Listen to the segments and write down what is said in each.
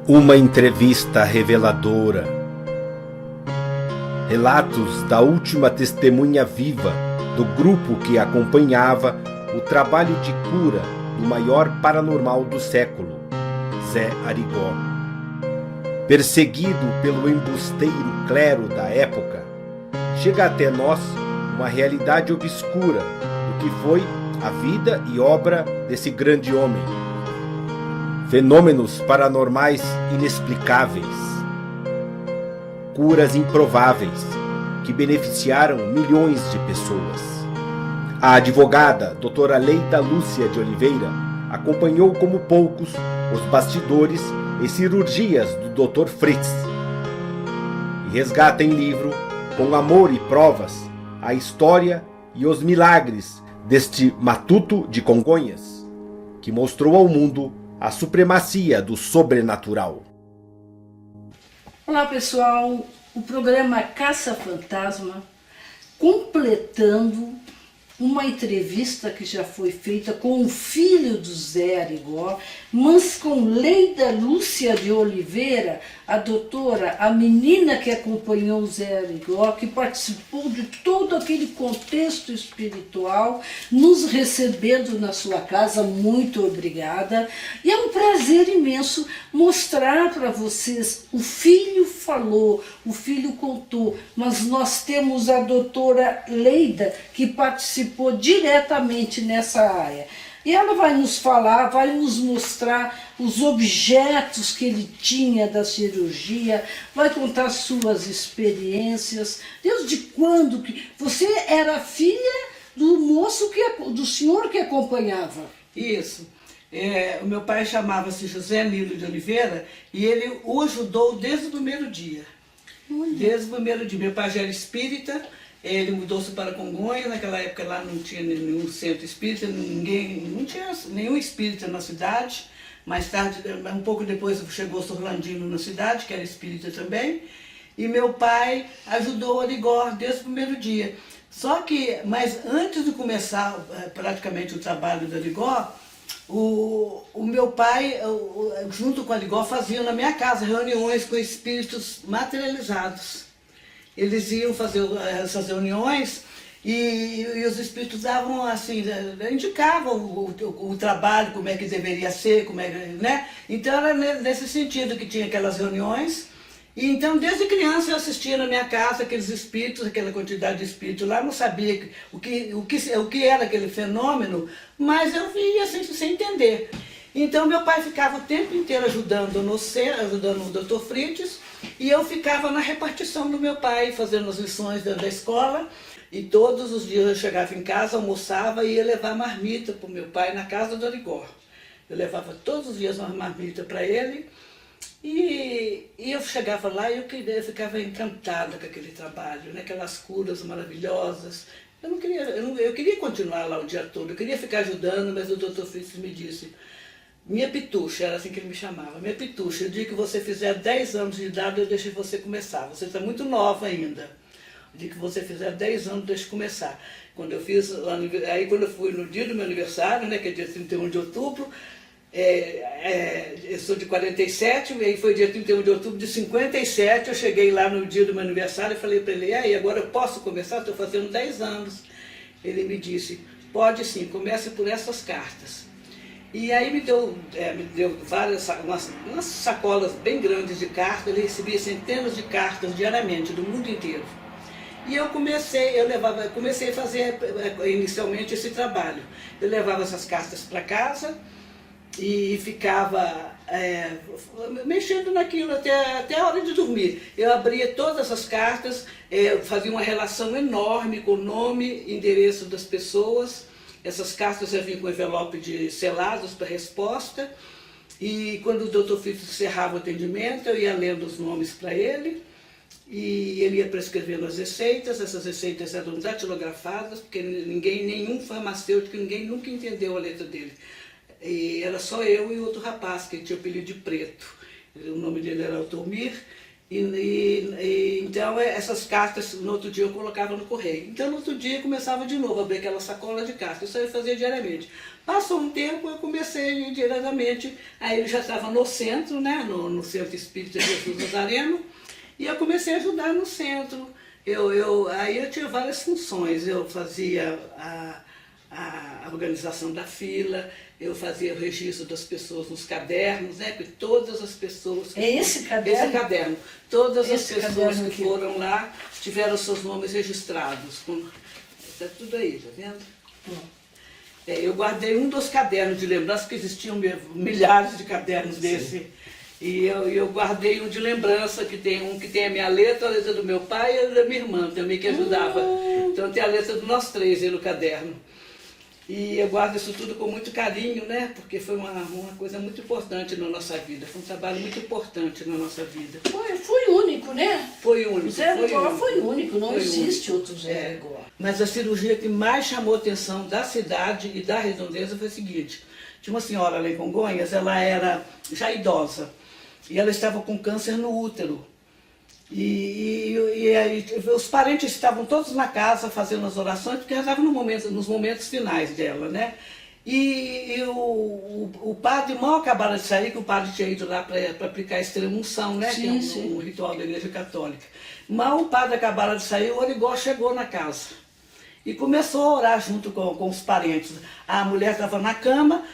Uma entrevista reveladora. Relatos da última testemunha viva do grupo que acompanhava o trabalho de cura do maior paranormal do século, Zé Arigó. Perseguido pelo embusteiro clero da época, chega até nós uma realidade obscura do que foi a vida e obra desse grande homem. Fenômenos paranormais inexplicáveis, curas improváveis que beneficiaram milhões de pessoas. A advogada doutora Leida Lúcia de Oliveira acompanhou como poucos os bastidores e cirurgias do Dr. Fritz e resgata em livro, com amor e provas, a história e os milagres deste matuto de Congonhas, que mostrou ao mundo a supremacia do sobrenatural. Olá pessoal, o programa Caça Fantasma, completando uma entrevista que já foi feita com o filho do Zé Arigó, mas com Leida Lúcia de Oliveira, a doutora, a menina que acompanhou o Zé Arigó, que participou de todo aquele contexto espiritual, nos recebendo na sua casa, muito obrigada. E é um prazer imenso mostrar para vocês, o filho falou, o filho contou, mas nós temos a doutora Leida, que participou diretamente nessa área. E ela vai nos falar, vai nos mostrar os objetos que ele tinha da cirurgia, vai contar suas experiências, desde quando que você era filha do moço, do senhor que acompanhava. Isso. O meu pai chamava-se José Nilo de Oliveira e ele o ajudou desde o primeiro dia. Desde o primeiro dia. Meu pai já era espírita. Ele mudou-se para Congonhas, naquela época lá não tinha nenhum centro espírita, não tinha nenhum espírita na cidade. Mais tarde, um pouco depois, chegou Sorlandino na cidade, que era espírita também. E meu pai ajudou o Arigó desde o primeiro dia. Mas antes de começar praticamente o trabalho do Arigó, o meu pai, junto com o Arigó, fazia na minha casa reuniões com espíritos materializados. Eles iam fazer essas reuniões e os espíritos davam assim, indicavam o trabalho, como é que deveria ser, né? Então era nesse sentido que tinha aquelas reuniões. E então desde criança eu assistia na minha casa aqueles espíritos, aquela quantidade de espíritos lá, não sabia o que era aquele fenômeno, mas eu via assim, sem entender. Então meu pai ficava o tempo inteiro ajudando o Dr. Fritz, e eu ficava na repartição do meu pai, fazendo as lições da escola, e todos os dias eu chegava em casa, almoçava e ia levar marmita para o meu pai na casa do Arigó. Eu levava todos os dias uma marmita para ele, e eu chegava lá e eu ficava encantada com aquele trabalho, né? Aquelas curas maravilhosas. Eu queria continuar lá o dia todo, eu queria ficar ajudando, mas o Dr. Fritz me disse: minha pitucha, era assim que ele me chamava, minha pitucha, o dia que você fizer 10 anos de idade eu deixo você começar, você está muito nova ainda. O dia que você fizer 10 anos, deixa começar. Quando eu fui no dia do meu aniversário, né, que é dia 31 de outubro, eu sou de 47, e aí foi dia 31 de outubro de 57, eu cheguei lá no dia do meu aniversário e falei para ele: e aí, agora eu posso começar? Estou fazendo 10 anos. Ele me disse: pode sim, comece por essas cartas. E aí me deu umas sacolas bem grandes de cartas, ele recebia centenas de cartas diariamente, do mundo inteiro. E eu comecei a fazer inicialmente esse trabalho. Eu levava essas cartas para casa e ficava mexendo naquilo até a hora de dormir. Eu abria todas essas cartas, fazia uma relação enorme com o nome e endereço das pessoas. Essas cartas já vinham com envelope selados para resposta, e quando o Dr. Fritz encerrava o atendimento, eu ia lendo os nomes para ele, e ele ia prescrevendo as receitas. Essas receitas eram datilografadas, porque nenhum farmacêutico, ninguém nunca entendeu a letra dele. E era só eu e outro rapaz, que tinha o apelido de Preto. O nome dele era Altomir, Então essas cartas, no outro dia eu colocava no correio. Então no outro dia eu começava de novo a abrir aquela sacola de cartas, isso eu fazia diariamente. Passou um tempo, eu comecei a ir diretamente, aí ele já estava no centro, né, no Centro Espírita Jesus Nazareno, e eu comecei a ajudar no centro. Aí eu tinha várias funções, eu fazia a organização da fila, eu fazia o registro das pessoas nos cadernos, né? Porque todas as pessoas... É esse caderno? Esse caderno. Todas as Esse pessoas caderno que aqui. foram lá tiveram seus nomes registrados. Está tudo aí, tá vendo? Eu guardei um dos cadernos de lembrança, porque existiam milhares de cadernos desse. E eu guardei um de lembrança, que tem um que tem a minha letra, a letra do meu pai e a da minha irmã também, que ajudava. Então tem a letra de nós três aí no caderno. E eu guardo isso tudo com muito carinho, né? Porque foi uma coisa muito importante na nossa vida. Foi um trabalho muito importante na nossa vida. Foi único, né? Foi único. Zé Rigó foi único, não Foi existe único. outro Zé Rigó. Mas a cirurgia que mais chamou a atenção da cidade e da redondeza foi a seguinte. Tinha uma senhora lá em Congonhas, ela era já idosa. E ela estava com câncer no útero. E aí, os parentes estavam todos na casa fazendo as orações, porque já estavam nos momentos finais dela, né? E o padre mal acabara de sair, que o padre tinha ido lá para aplicar a extrema-unção, né? Sim, que é sim. um ritual da Igreja Católica. Mal o padre acabara de sair, o Origó chegou na casa. E começou a orar junto com os parentes. A mulher estava na cama,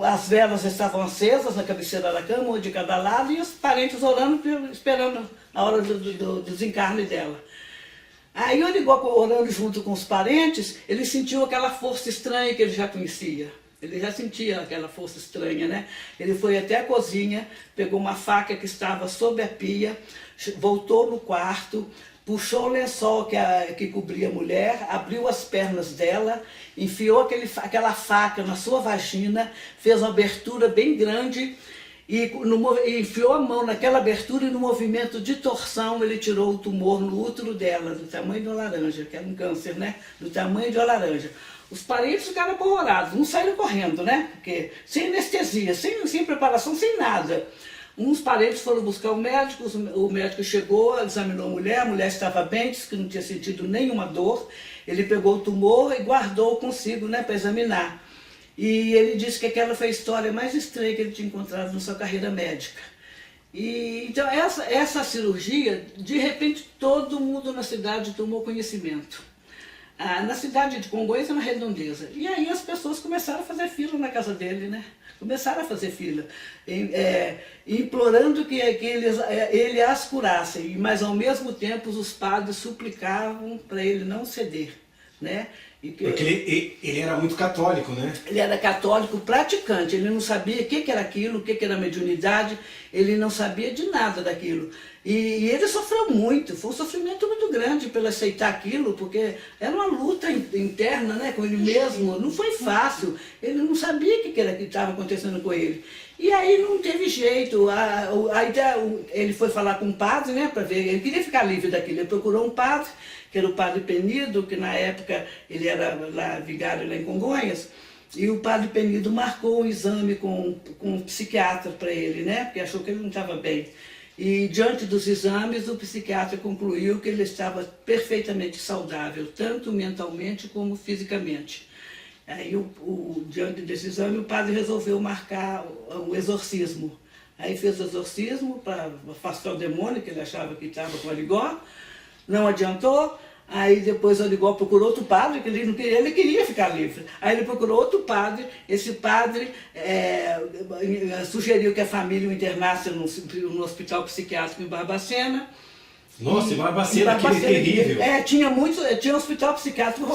as velas estavam acesas na cabeceira da cama, uma de cada lado, e os parentes orando, esperando a hora do desencarne dela. Aí o Origó, orando junto com os parentes, ele sentiu aquela força estranha que ele já conhecia. Ele já sentia aquela força estranha, né? Ele foi até a cozinha, pegou uma faca que estava sob a pia, voltou no quarto, puxou o lençol que cobria a mulher, abriu as pernas dela, enfiou aquela faca na sua vagina, fez uma abertura bem grande e enfiou a mão naquela abertura e no movimento de torção ele tirou o tumor no útero dela, do tamanho de uma laranja, que era um câncer, né? Do tamanho de uma laranja. Os parentes ficaram apavorados, uns saíram correndo, né? Porque sem anestesia, sem preparação, sem nada. Uns parentes foram buscar o médico chegou, examinou a mulher estava bem, disse que não tinha sentido nenhuma dor. Ele pegou o tumor e guardou consigo, né, para examinar. E ele disse que aquela foi a história mais estranha que ele tinha encontrado na sua carreira médica. E, então essa cirurgia, de repente todo mundo na cidade tomou conhecimento. Na cidade de Congonhas é uma redondeza. E aí as pessoas começaram a fazer fila na casa dele, né? Começaram a fazer fila, implorando que ele as curasse, mas ao mesmo tempo os padres suplicavam para ele não ceder, né? Porque ele era muito católico, né? Ele era católico praticante, ele não sabia o que era aquilo, o que era mediunidade, ele não sabia de nada daquilo. E ele sofreu muito, foi um sofrimento muito grande pelo aceitar aquilo, porque era uma luta interna, né, com ele mesmo, não foi fácil, ele não sabia o que era que estava acontecendo com ele. E aí não teve jeito, ele foi falar com o padre, né, para ver, ele queria ficar livre daquilo, ele procurou um padre, que era o padre Penido, que na época ele era lá, vigário lá em Congonhas, e o padre Penido marcou um exame com um psiquiatra para ele, né, porque achou que ele não estava bem. E diante dos exames, o psiquiatra concluiu que ele estava perfeitamente saudável, tanto mentalmente como fisicamente. Aí, diante desse exame, o padre resolveu marcar um exorcismo. Aí fez o exorcismo para afastar o demônio, que ele achava que estava com o Origó. Não adiantou. Aí depois o Origó procurou outro padre, que ele queria ficar livre. Aí ele procurou outro padre, esse padre sugeriu que a família o internasse no hospital psiquiátrico em Barbacena. Nossa, em Barbacena, aquele terrível. Tinha um hospital psiquiátrico,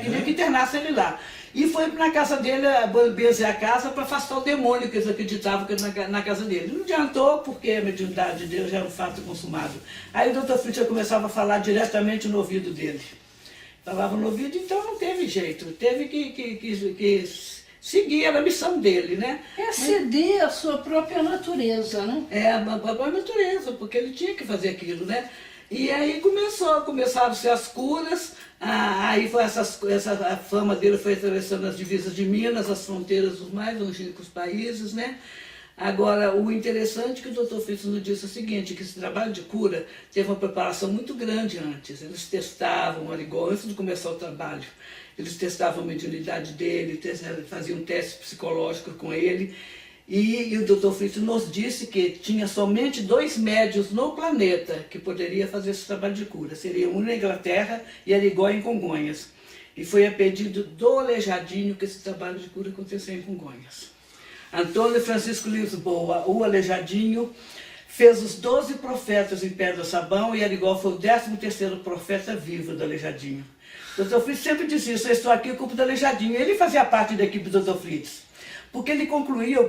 queria que internasse ele lá. E foi na casa dele, benzer a casa para afastar o demônio que eles acreditavam que era na casa dele. Não adiantou, porque a mediunidade de Deus já era um fato consumado. Aí o doutor Fritz começava a falar diretamente no ouvido dele. Falava no ouvido, então não teve jeito. Teve que seguir a missão dele, né? É ceder a sua própria natureza, né? A própria natureza, porque ele tinha que fazer aquilo, né? E aí começaram-se as curas, aí foi a fama dele foi atravessando as divisas de Minas, as fronteiras dos mais longínquos países, né? Agora, o interessante é que o Dr. Fritz nos disse o seguinte, que esse trabalho de cura teve uma preparação muito grande antes. Eles testavam o Arigó antes de começar o trabalho. Eles testavam a mediunidade dele, faziam testes psicológicos com ele. E o Dr. Fritz nos disse que tinha somente 2 médiuns no planeta que poderia fazer esse trabalho de cura. Seria um na Inglaterra e Arigó em Congonhas. E foi a pedido do Aleijadinho que esse trabalho de cura aconteceu em Congonhas. Antônio Francisco Lisboa, o Aleijadinho, fez os 12 profetas em Pedra Sabão e Arigó foi o 13º profeta vivo do Aleijadinho. O Dr. Fritz sempre dizia isso, eu estou aqui com o do Aleijadinho. Ele fazia parte da equipe do Dr. Fritz. Porque ele concluiu,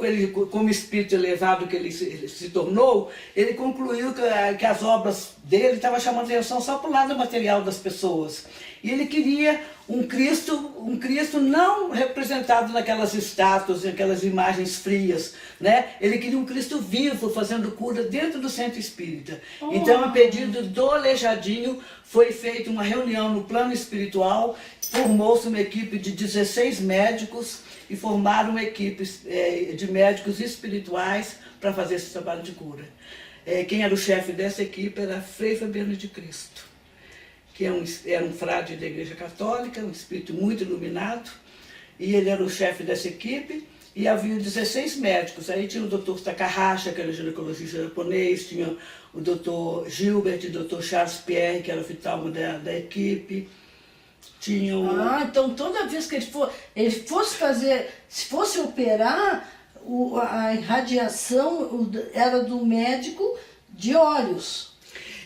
como espírito elevado que ele se tornou, ele concluiu que as obras dele estavam chamando atenção só para o lado material das pessoas. E ele queria um Cristo não representado naquelas estátuas, naquelas imagens frias, né? Ele queria um Cristo vivo, fazendo cura dentro do centro espírita. Então, a pedido do Aleijadinho, foi feita uma reunião no plano espiritual, formou-se uma equipe de 16 médicos, e formaram uma equipe de médicos espirituais para fazer esse trabalho de cura. Quem era o chefe dessa equipe era Frei Fabiano de Cristo, que era um frade da Igreja Católica, um espírito muito iluminado, e ele era o chefe dessa equipe, e havia 16 médicos. Aí tinha o Dr. Takahashi, que era ginecologista japonês, tinha o Dr. Gilbert, o Dr. Charles Pierre, que era o oftalmo da equipe. Tinha então toda vez que ele fosse fazer, se fosse operar, a irradiação era do médico de olhos.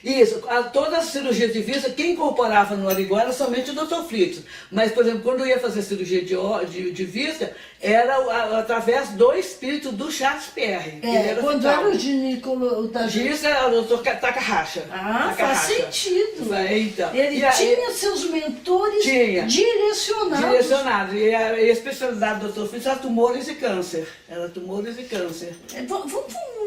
Isso, todas as cirurgias de vista, quem incorporava no Arigó era somente o Dr. Fritz. Mas, por exemplo, quando eu ia fazer cirurgia de vista, era através do espírito do Charles Pierre. Quando era o ginecologista era o Dr. Takahashi. Faz sentido. Então, ele tinha seus mentores direcionados. E a especialidade do Dr. Fritz era tumores e câncer. Vamos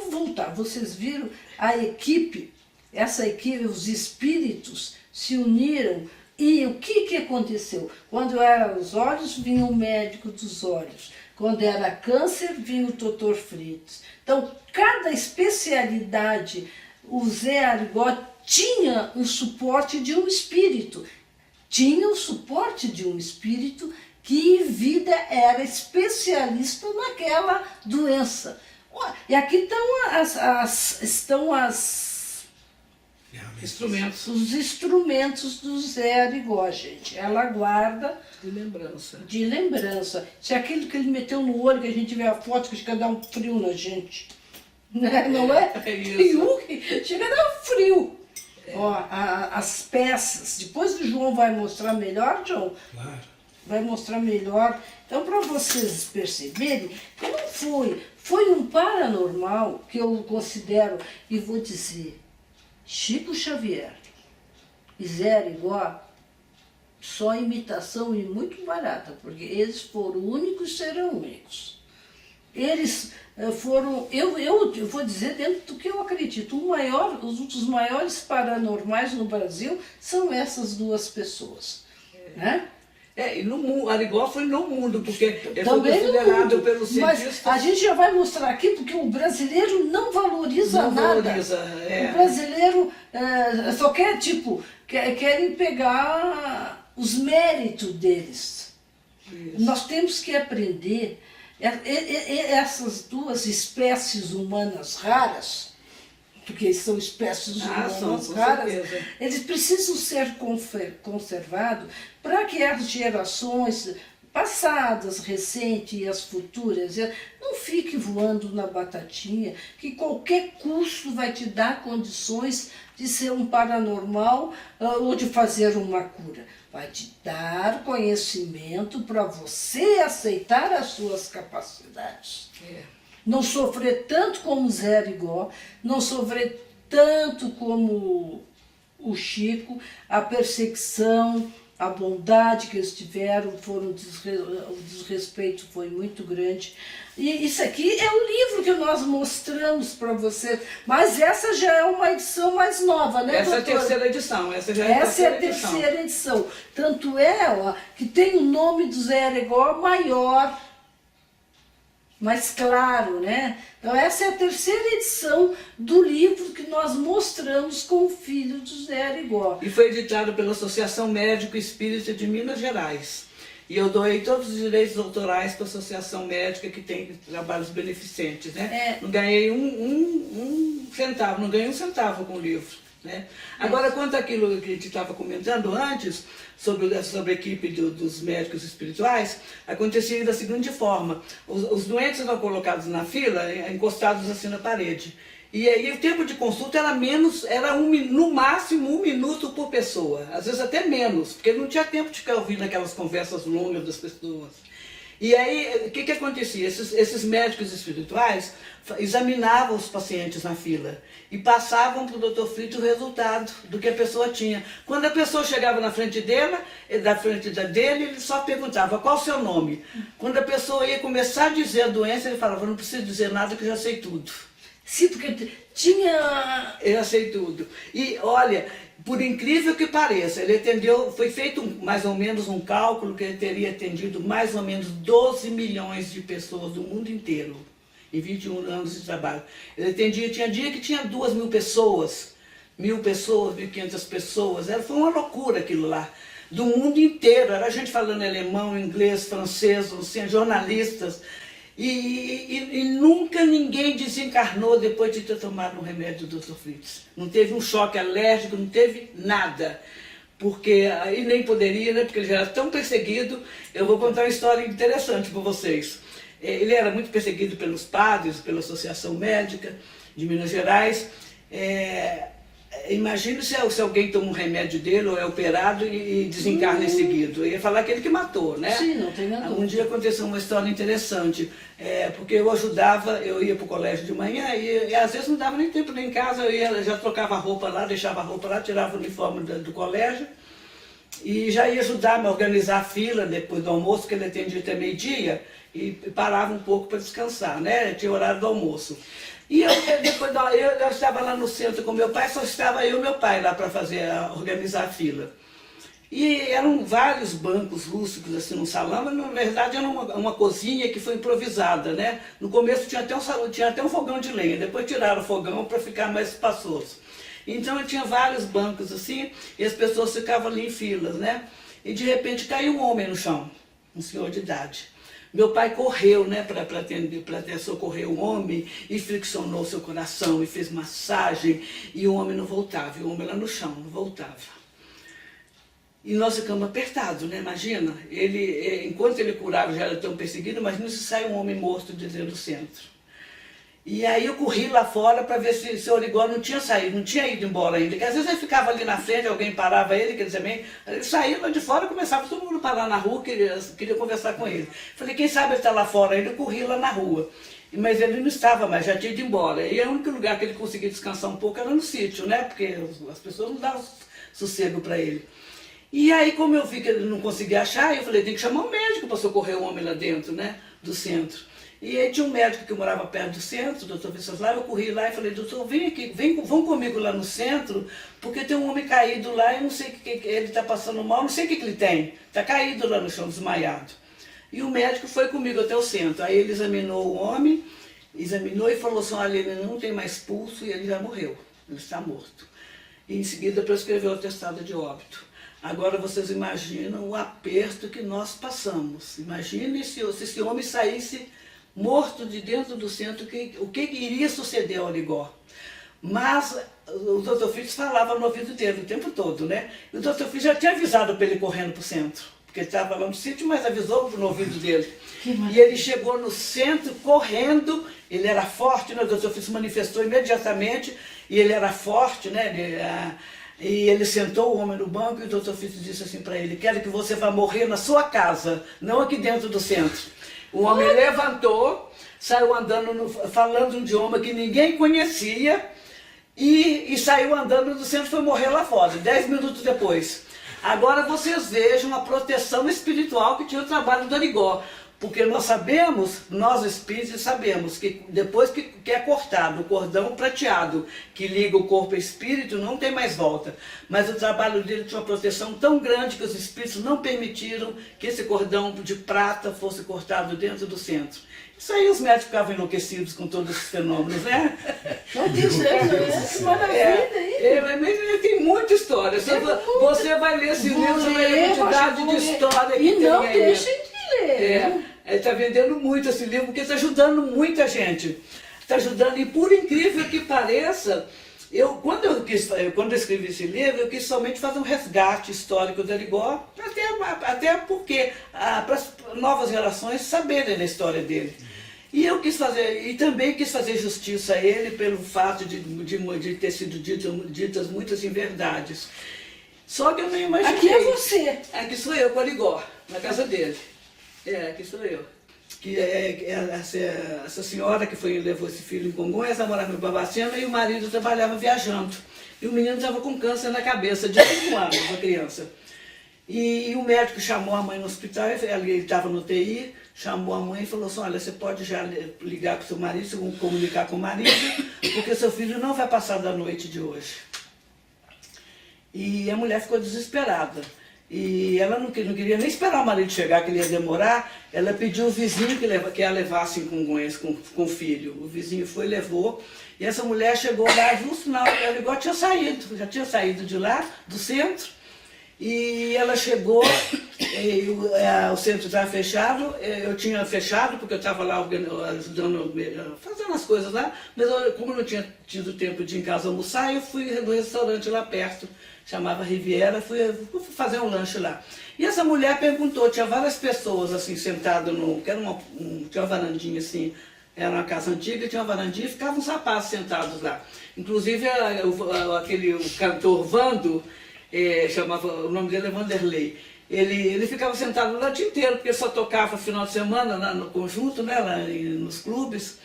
voltar. Vocês viram a equipe? Essa equipe, os espíritos se uniram e o que aconteceu? Quando era os olhos, vinha o médico dos olhos. Quando era câncer, vinha o Dr. Fritz. Então, cada especialidade, o Zé Arigó tinha o suporte de um espírito. Tinha o suporte de um espírito que em vida era especialista naquela doença. E aqui estão os instrumentos do Zé Arigó, gente. Ela guarda de lembrança. Se aquilo que ele meteu no olho, que a gente vê a foto, que chega a dar um frio na gente. Né? Não é? Chega a dar um frio. As peças. Depois o João vai mostrar melhor, João. Claro. Vai mostrar melhor. Então, para vocês perceberem que não foi um paranormal que eu considero, e vou dizer, Chico Xavier e Zé Arigó, só imitação e muito barata, porque eles foram únicos e serão únicos. Eles foram, eu vou dizer dentro do que eu acredito, os maiores paranormais no Brasil são essas 2 pessoas. Né? E no mundo, Arigó foi no mundo, porque ele também foi considerado pelos cientistas. Mas a gente já vai mostrar aqui, porque o brasileiro não valoriza nada. O brasileiro só quer, querem pegar os méritos deles. Isso. Nós temos que aprender, essas 2 espécies humanas raras, porque são espécies humanas raras, eles precisam ser conservados para que as gerações passadas, recentes e as futuras não fiquem voando na batatinha, que qualquer custo vai te dar condições de ser um paranormal ou de fazer uma cura. Vai te dar conhecimento para você aceitar as suas capacidades. Não sofrer tanto como Zé Arigó, não sofrer tanto como o Chico, a perseguição, a bondade que eles tiveram, o desrespeito foi muito grande. E isso aqui é o livro que nós mostramos para vocês, mas essa já é uma edição mais nova, né, doutora? Essa é a terceira edição. Essa é a terceira edição. Tanto é que tem o nome do Zé Arigó maior. mais claro, né? Então essa é a terceira edição do livro que nós mostramos com o filho de José Arigó. E foi editado pela Associação Médico Espírita de Minas Gerais. E eu doei todos os direitos autorais para a Associação Médica, que tem trabalhos beneficentes, né? Não ganhei um centavo, não ganhei um centavo com o livro, né? Agora, quanto àquilo que a gente estava comentando antes, sobre a equipe dos médicos espirituais, acontecia da seguinte forma: os doentes eram colocados na fila, encostados assim na parede. E aí o tempo de consulta era no máximo 1 minuto por pessoa, às vezes até menos, porque não tinha tempo de ficar ouvindo aquelas conversas longas das pessoas. E aí, o que acontecia? Esses médicos espirituais examinavam os pacientes na fila e passavam para o Dr. Fritz o resultado do que a pessoa tinha. Quando a pessoa chegava na frente dele, ele só perguntava: qual o seu nome? Quando a pessoa ia começar a dizer a doença, ele falava: não preciso dizer nada que eu já sei tudo. Sim, porque tinha... Eu sei tudo. E olha, por incrível que pareça, ele atendeu, foi feito mais ou menos um cálculo que ele teria atendido mais ou menos 12 milhões de pessoas do mundo inteiro, em 21 anos de trabalho. Ele atendia, tinha dia que tinha 2.000 pessoas, 1.000 pessoas, 1.500 pessoas, foi uma loucura aquilo lá. Do mundo inteiro, era gente falando alemão, inglês, francês, assim, jornalistas. E nunca ninguém desencarnou depois de ter tomado um remédio do Dr. Fritz. Não teve um choque alérgico, não teve nada. Porque aí nem poderia, né? Porque ele já era tão perseguido. Eu vou contar uma história interessante para vocês. Ele era muito perseguido pelos padres, pela Associação Médica de Minas Gerais. Imagina se alguém toma um remédio dele ou é operado e desencarna em seguida. Eu ia falar aquele que matou, né? Sim, não tem nada. Um dia aconteceu uma história interessante, porque eu ajudava, eu ia para o colégio de manhã e às vezes não dava nem tempo nem em casa, eu já trocava a roupa lá, deixava a roupa lá, tirava o uniforme do colégio e já ia ajudar a organizar a fila depois do almoço, que ele atendia até meio-dia, e parava um pouco para descansar, né? Tinha horário do almoço. E eu estava lá no centro com meu pai, só estava eu e meu pai lá para organizar a fila. E eram vários bancos rústicos assim no salão, mas na verdade era uma cozinha que foi improvisada, né? No começo tinha até um fogão de lenha, depois tiraram o fogão para ficar mais espaçoso. Então eu tinha vários bancos assim, e as pessoas ficavam ali em filas, né? E de repente caiu um homem no chão, um senhor de idade. Meu pai correu, né, para socorrer o homem e friccionou seu coração e fez massagem e o homem não voltava, e o homem lá no chão não voltava. E nós ficamos apertados, né, imagina, enquanto ele curava já era tão perseguido, imagina se sai um homem morto de dentro do centro. E aí eu corri lá fora para ver se o senhor Arigó não tinha saído, não tinha ido embora ainda. Porque às vezes ele ficava ali na frente, alguém parava ele, quer dizer, ele saía lá de fora e começava todo mundo a parar na rua, queria conversar com ele. Falei, quem sabe ele está lá fora ainda, eu corri lá na rua. Mas ele não estava mais, já tinha ido embora. E o único lugar que ele conseguia descansar um pouco era no sítio, né? Porque as pessoas não davam sossego para ele. E aí, como eu vi que ele não conseguia achar, eu falei, tem que chamar um médico para socorrer o homem lá dentro, né? Do centro. E aí tinha um médico que morava perto do centro, o Dr. Venceslau, eu corri lá e falei, doutor, vem aqui, vão comigo lá no centro, porque tem um homem caído lá, eu não sei o que ele está passando mal, não sei o que ele tem, está caído lá no chão, desmaiado. E o médico foi comigo até o centro, aí ele examinou o homem, examinou e falou assim, olha, ele não tem mais pulso e ele já morreu, ele está morto. E em seguida prescreveu o atestado de óbito. Agora vocês imaginam o aperto que nós passamos, imaginem se esse homem saísse morto de dentro do centro, o que iria suceder ao Arigó. Mas o Dr. Fritz falava no ouvido dele o tempo todo, né? E o Dr. Fritz já tinha avisado para ele correndo para o centro, porque ele estava lá no sítio, mas avisou no ouvido dele. E ele chegou no centro correndo, ele era forte, né? O Dr. Fritz manifestou imediatamente, e ele era forte, né? E ele sentou o homem no banco e o Dr. Fritz disse assim para ele, quero que você vá morrer na sua casa, não aqui dentro do centro. O homem levantou, saiu andando, falando um idioma que ninguém conhecia e saiu andando do centro e foi morrer lá fora, 10 minutos depois. Agora vocês vejam a proteção espiritual que tinha o trabalho do Arigó. Porque nós sabemos, nós espíritos sabemos que depois que é cortado o cordão prateado que liga o corpo e o espírito, não tem mais volta. Mas o trabalho dele tinha uma proteção tão grande que os espíritos não permitiram que esse cordão de prata fosse cortado dentro do centro. Isso aí os médicos ficavam enlouquecidos com todos esses fenômenos, né? Não tem isso, maravilha aí. Mas tem muita história. Você vai ler esse livro, você vai ver a quantidade de história que e tem não aí. deixem de ler. Ele está vendendo muito esse livro, porque está ajudando muita gente. Está ajudando, e por incrível que pareça, quando eu escrevi esse livro, eu quis somente fazer um resgate histórico do Arigó, até porque para as novas gerações saberem da história dele. E eu quis fazer, e também quis fazer justiça a ele pelo fato de ter sido ditas muitas inverdades. Só que eu não imaginei. Aqui é você. Aqui sou eu com o Arigó, na casa dele. Aqui sou eu. Que essa senhora que levou esse filho em Congonhas, ela morava em Babacena e o marido trabalhava viajando. E o menino estava com câncer na cabeça, de 5 anos, a criança. E o médico chamou a mãe no hospital, ele estava no TI, chamou a mãe e falou assim, olha, você pode já ligar para o seu marido, comunicar com o marido, porque seu filho não vai passar da noite de hoje. E a mulher ficou desesperada. E ela não queria nem esperar o marido chegar, que ele ia demorar. Ela pediu o vizinho que a levasse em Congonhas com o filho. O vizinho foi e levou. E essa mulher chegou lá justo na hora que ela igual já tinha saído de lá, do centro. E ela chegou, e o centro estava fechado, eu tinha fechado porque eu estava lá ajudando, fazendo as coisas lá, mas como eu não tinha tido tempo de ir em casa almoçar, eu fui no restaurante lá perto, chamava Riviera, fui fazer um lanche lá. E essa mulher perguntou, tinha várias pessoas assim sentadas tinha uma varandinha assim, era uma casa antiga, tinha uma varandinha e ficavam uns rapazes sentados lá. Inclusive o cantor Vando, o nome dele é Vanderlei. Ele ficava sentado lá o dia inteiro, porque só tocava final de semana lá no conjunto, né, lá nos clubes.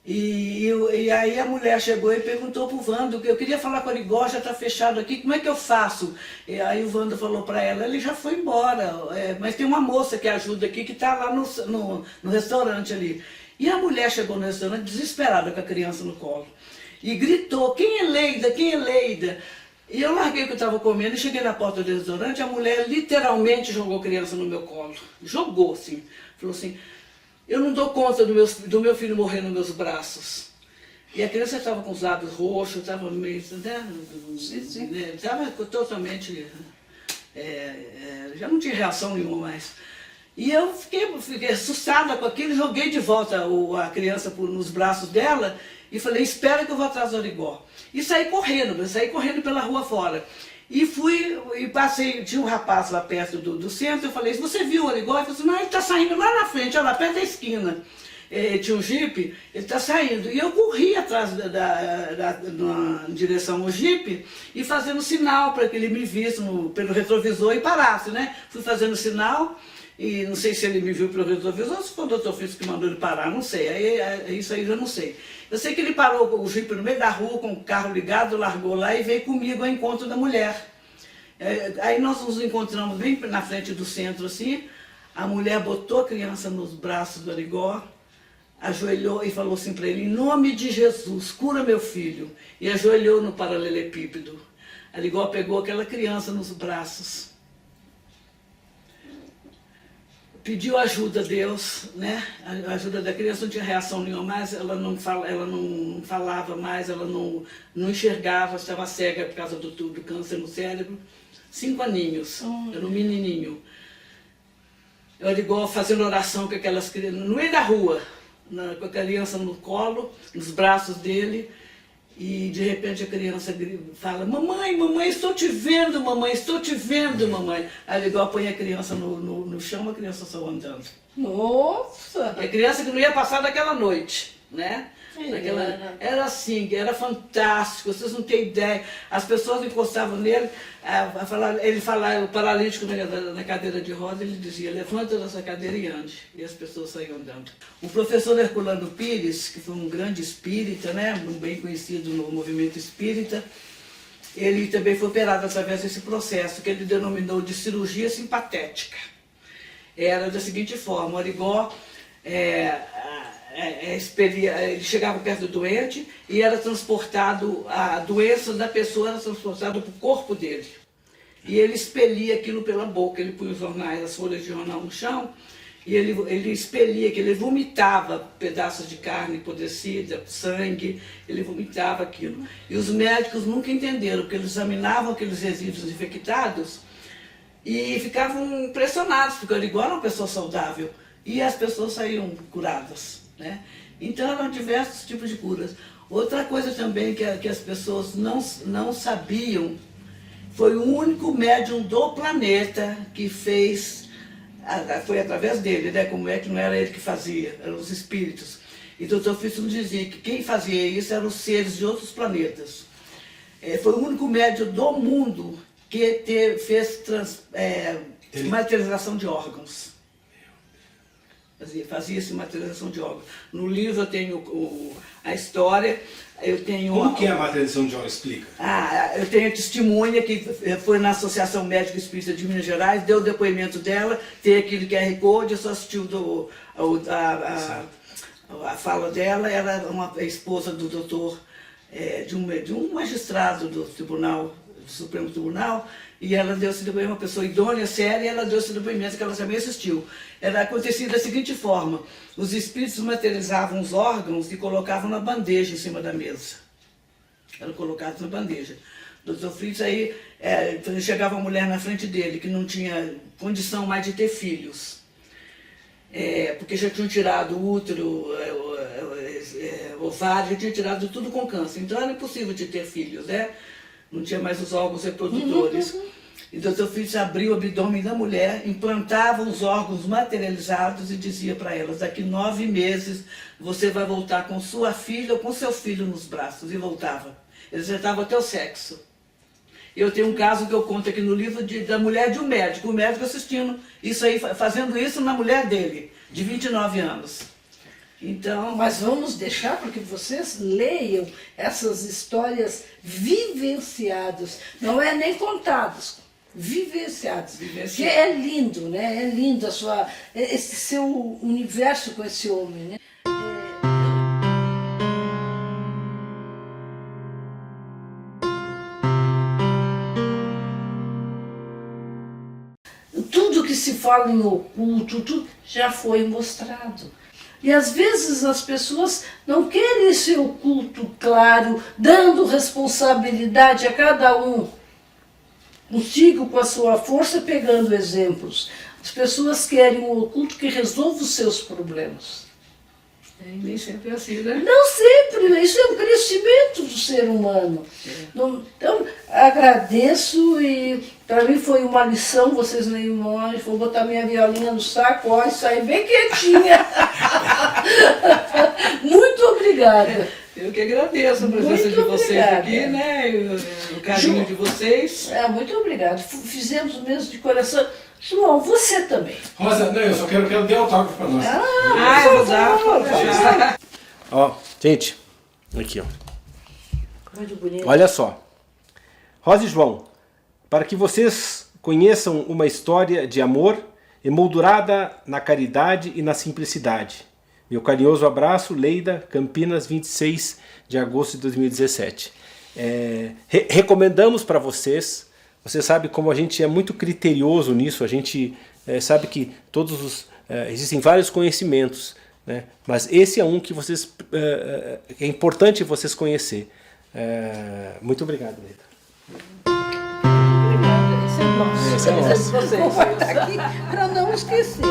E aí a mulher chegou e perguntou para o Vando, eu queria falar com o Arigó, já está fechado aqui, como é que eu faço? E aí o Vando falou para ela, ele já foi embora, mas tem uma moça que ajuda aqui, que está lá no restaurante ali. E a mulher chegou no restaurante desesperada com a criança no colo. E gritou, quem é Leida? Quem é Leida? E eu larguei o que eu estava comendo e cheguei na porta do restaurante, a mulher literalmente jogou a criança no meu colo. Jogou, assim. Falou assim, eu não dou conta do meu filho morrer nos meus braços. E a criança estava com os lábios roxos, estava meio... Estava totalmente... já não tinha reação nenhuma mais. E eu fiquei assustada com aquilo, joguei de volta a criança nos braços dela e falei, espera que eu vou atrás do Arigó. E saí correndo pela rua fora. E passei, tinha um rapaz lá perto do centro, eu falei, você viu o Arigó? Ele falou assim, não, ele está saindo lá na frente, olha lá, perto da esquina. Tinha um jipe, ele está saindo. E eu corri atrás na direção ao jipe e fazendo sinal para que ele me visse pelo retrovisor e parasse, né? Fui fazendo sinal. E não sei se ele me viu pelo retrovisor ou se foi o doutor Físico que mandou ele parar, não sei, isso aí eu já não sei. Eu sei que ele parou o jipe no meio da rua com o carro ligado, largou lá e veio comigo ao encontro da mulher. Aí nós nos encontramos bem na frente do centro assim, a mulher botou a criança nos braços do Arigó, ajoelhou e falou assim para ele, em nome de Jesus, cura meu filho, e ajoelhou no paralelepípedo. Arigó pegou aquela criança nos braços, pediu ajuda a Deus, né? A ajuda da criança, não tinha reação nenhuma mais, ela não falava mais, ela não enxergava, estava cega por causa do câncer no cérebro. 5 aninhos, era um menininho. Eu igual fazendo oração com aquelas crianças, no meio da rua, com a criança no colo, nos braços dele, e de repente a criança fala, mamãe, mamãe, estou te vendo, mamãe, estou te vendo, mamãe. Aí ele igual põe a criança no chão, a criança só andando. Nossa! E a criança que não ia passar daquela noite, né? Era assim, era fantástico, vocês não têm ideia. As pessoas encostavam nele, ele falava, o paralítico na cadeira de roda, ele dizia, levanta dessa cadeira e ande. E as pessoas saíam andando. O professor Herculano Pires, que foi um grande espírita, né, bem conhecido no movimento espírita, ele também foi operado através desse processo, que ele denominou de cirurgia simpatética. era da seguinte forma: o Arigó ele chegava perto do doente e era transportado, a doença da pessoa era transportada para o corpo dele. E ele expelia aquilo pela boca, ele punha os jornais, as folhas de jornal no chão, e ele expelia, que ele vomitava pedaços de carne apodrecida, sangue, ele vomitava aquilo. E os médicos nunca entenderam, porque eles examinavam aqueles resíduos infectados e ficavam impressionados, porque o Arigó era uma pessoa saudável, e as pessoas saíam curadas, né? Então eram diversos tipos de curas. Outra coisa também que as pessoas não sabiam, foi o único médium do planeta que fez, foi através dele, né? Como é que não era ele que fazia, eram os espíritos. E o Dr. Fritz nos dizia que quem fazia isso eram os seres de outros planetas. Foi o único médium do mundo que fez materialização de órgãos. Fazia-se materialização de órgãos. No livro eu tenho a história, eu tenho... Como que é a materialização de órgãos? Explica. Eu tenho a testemunha que foi na Associação Médica Espírita de Minas Gerais, deu o depoimento dela, tem aquele QR Code, eu só assisti a fala dela, ela era uma esposa do doutor, de um magistrado do Supremo Tribunal, e ela deu esse depoimento, uma pessoa idônea, séria, e ela deu esse depoimento que ela também assistiu. Era acontecido da seguinte forma: os espíritos materializavam os órgãos e colocavam na bandeja em cima da mesa. Eram colocados na bandeja. O Dr. Fritz aí, chegava uma mulher na frente dele que não tinha condição mais de ter filhos, porque já tinham tirado o útero, ovário, já tinham tirado tudo com câncer. Então era impossível de ter filhos, né? Não tinha mais os órgãos reprodutores. E o Dr. Fritz abriu o abdômen da mulher, implantava os órgãos materializados e dizia para elas: daqui 9 meses você vai voltar com sua filha ou com seu filho nos braços. E voltava. Eles acertavam até o sexo. Eu tenho um caso que eu conto aqui no livro da mulher de um médico, o médico assistindo isso aí, fazendo isso na mulher dele, de 29 anos. Então, mas vamos deixar para que vocês leiam essas histórias vivenciadas, não é nem contadas, vivenciadas. Que é lindo, né? É lindo esse seu universo com esse homem, né? Tudo que se fala em oculto, tudo já foi mostrado. E às vezes as pessoas não querem esse oculto claro, dando responsabilidade a cada um. Consigo, com a sua força, pegando exemplos. As pessoas querem um oculto que resolva os seus problemas. Nem sempre é assim, né? Não sempre, isso é um crescimento do ser humano. Então, agradeço, e para mim foi uma lição, vocês leem longe, vou botar minha violinha no saco, e sair bem quietinha. Muito obrigada. Eu que agradeço a presença de vocês aqui, né? O carinho de vocês. Muito obrigada. Fizemos mesmo de coração. João, você também. Rosa, não, eu só quero que ela dê autógrafo para nós. Eu vou dar. Ó, gente, aqui, ó. Muito bonito. Olha só. Rosa e João, para que vocês conheçam uma história de amor emoldurada na caridade e na simplicidade. Meu carinhoso abraço, Leida, Campinas, 26 de agosto de 2017. Recomendamos para vocês. Você sabe como a gente é muito criterioso nisso, a gente sabe que existem vários conhecimentos, né? Mas esse é um que é importante vocês conhecer. Muito obrigado, Leida. Obrigada, esse é nosso. Esse é nosso. Vou guardar aqui para não esquecer.